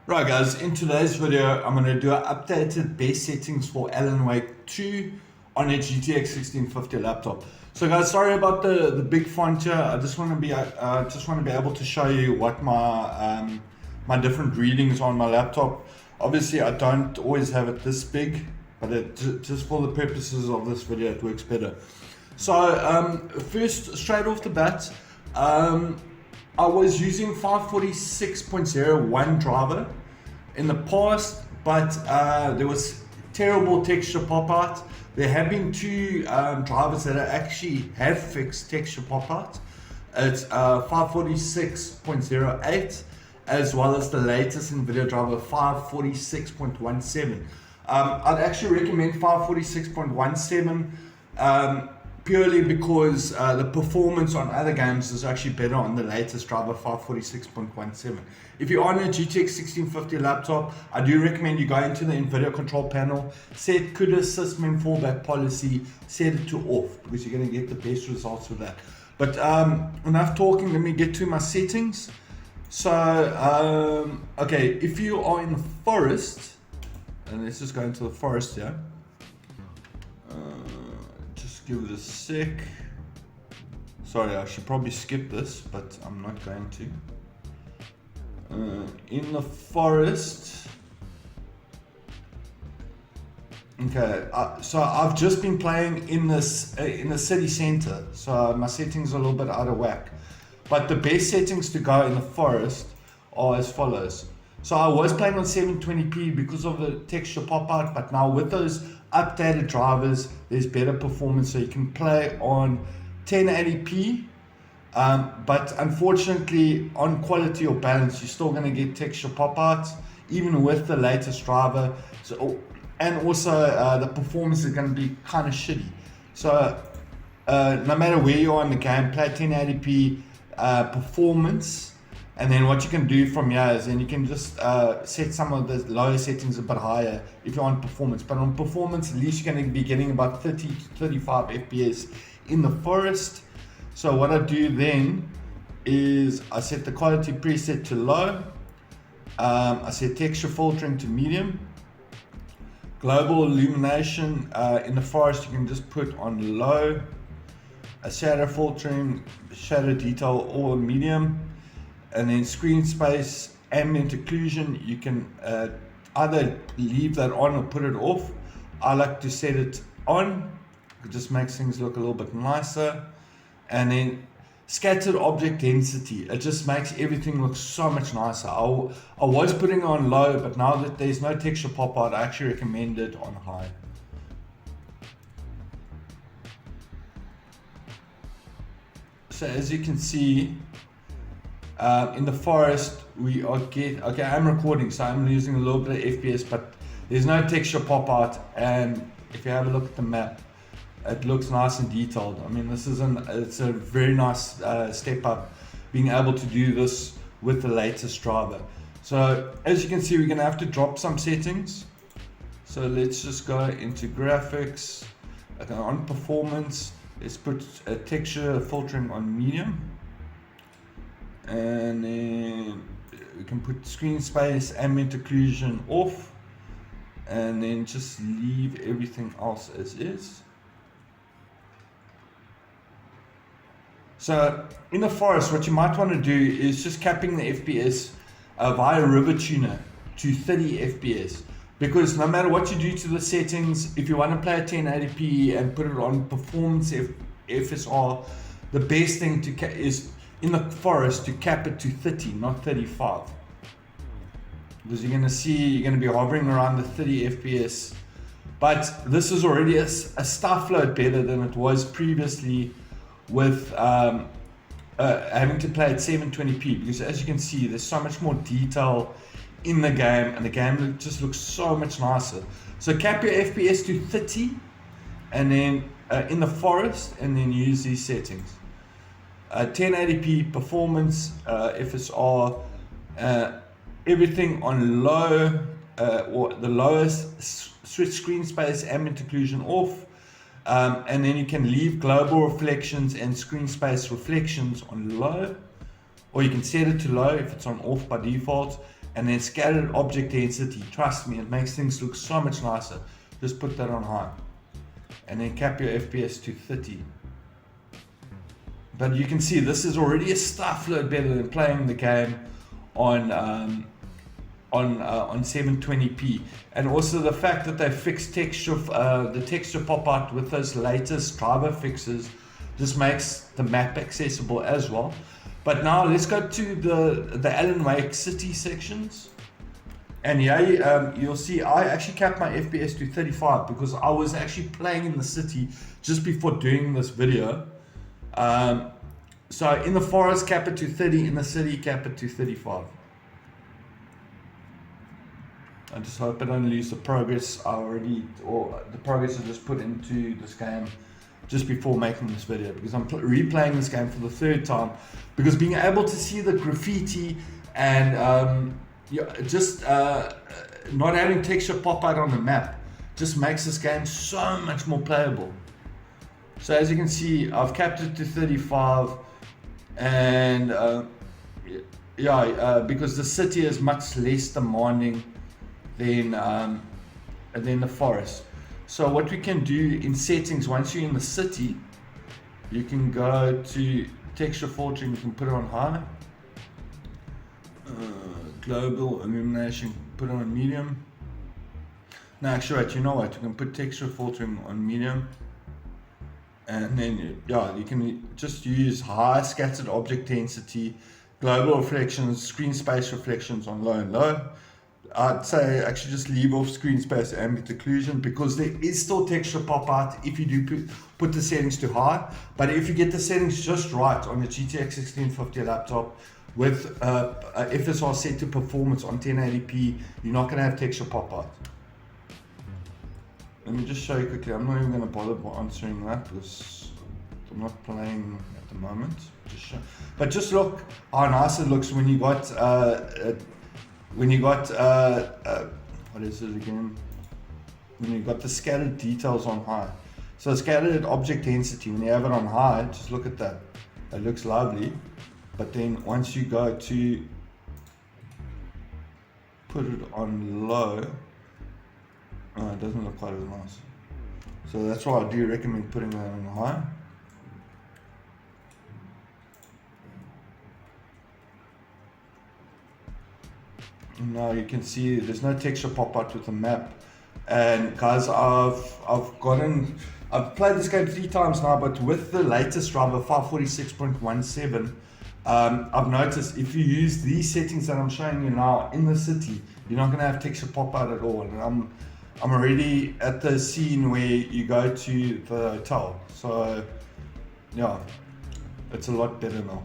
Right guys, in today's video I'm going to do an updated base settings for Alan Wake 2 on a GTX 1650 laptop. So guys, sorry about the big font here. I just want to be able to show you what my my different readings on my laptop. Obviously I don't always have it this big, but just for the purposes of this video it works better. So first, straight off the bat, I was using 546.01 driver in the past, but there was terrible texture pop out. There have been two drivers that actually have fixed texture pop out. It's 546.08 as well as the latest NVIDIA driver 546.17. I'd actually recommend 546.17 purely because the performance on other games is actually better on the latest driver 546.17. If you're on a GTX 1650 laptop, I do recommend you go into the NVIDIA control panel, set CUDA system fallback policy, set it to off because you're going to get the best results with that. But enough talking, let me get to my settings. So, okay, if you are in the forest, and let's just go into the forest here. Give it a sec. Sorry, I should probably skip this, but I'm not going to. In the forest. Okay, so I've just been playing in this in the city center, so my settings are a little bit out of whack. But the best settings to go in the forest are as follows. So I was playing on 720p because of the texture pop out, but now with those updated drivers, there's better performance, so you can play on 1080p, but unfortunately on quality or balance you're still going to get texture pop outs even with the latest driver. So, and also the performance is going to be kind of shitty. So no matter where you are in the game, play 1080p performance. And then what you can do from here is then you can just set some of the lower settings a bit higher if you're on performance. But on performance, at least you're going to be getting about 30 to 35 FPS in the forest. So what I do then is I set the quality preset to low. I set texture filtering to medium. Global illumination in the forest you can just put on low. Shadow filtering, shadow detail, all medium. And then screen space, ambient occlusion, you can either leave that on or put it off. I like to set it on. It just makes things look a little bit nicer. And then scattered object density, it just makes everything look so much nicer. I was putting it on low, but now that there's no texture pop out, I actually recommend it on high. So as you can see, in the forest we are okay, I'm recording, so I'm losing a little bit of FPS, but there's no texture pop out. And if you have a look at the map, it looks nice and detailed. I mean, it's a very nice step up being able to do this with the latest driver. So as you can see, we're going to have to drop some settings. So let's just go into graphics, okay, on performance, let's put a texture filtering on medium. And then we can put screen space, ambient occlusion off, and then just leave everything else as is. So in the forest, what you might want to do is just capping the FPS via River Tuner to 30 FPS, because no matter what you do to the settings, if you want to play at 1080p and put it on performance FSR, the best thing to is in the forest to cap it to 30, not 35, because you're going to be hovering around the 30 FPS. But this is already a stuff load better than it was previously with having to play at 720p, because as you can see there's so much more detail in the game and the game just looks so much nicer. So cap your FPS to 30 and then in the forest, and then use these settings. 1080p performance, FSR, everything on low, or the lowest, switch screen space, ambient occlusion off, and then you can leave global reflections and screen space reflections on low, or you can set it to low if it's on off by default, and then scattered object density. Trust me, it makes things look so much nicer. Just put that on high, and then cap your FPS to 30. But you can see this is already a stuff load better than playing the game on 720p. And also the fact that they fixed the texture pop out with those latest driver fixes just makes the map accessible as well. But now let's go to the Alan Wake city sections. And yeah, you'll see I actually capped my FPS to 35 because I was actually playing in the city just before doing this video. So in the forest, cap it to 30, in the city, cap it to 35. I just hope I don't lose the progress or the progress I just put into this game just before making this video, because I'm replaying this game for the third time, because being able to see the graffiti and just not having texture pop out on the map just makes this game so much more playable. So as you can see, I've capped it to 35, and because the city is much less demanding than the forest. So what we can do in settings, once you're in the city, you can go to texture filtering, you can put it on high, global illumination, put it on medium. No, actually, right, you know what, you can put texture filtering on medium. And then, you can just use high scattered object density, global reflections, screen space reflections on low and low. I'd say actually just leave off screen space ambient occlusion, because there is still texture pop out if you do put the settings to high. But if you get the settings just right on your GTX 1650 laptop with FSR set to performance on 1080p, you're not going to have texture pop out. Let me just show you quickly. I'm not even going to bother answering that because I'm not playing at the moment. But just look how nice it looks when you got what is it again? When you got the scattered details on high. So scattered object density, when you have it on high, just look at that. It looks lovely. But then once you go to put it on low, it doesn't look quite as nice. So that's why I do recommend putting that on high. Now you can see there's no texture pop out with the map. And guys, I've played this game 3 times now, but with the latest driver 546.17, I've noticed if you use these settings that I'm showing you now in the city, you're not going to have texture pop out at all. And I'm already at the scene where you go to the hotel. So yeah, it's a lot better now.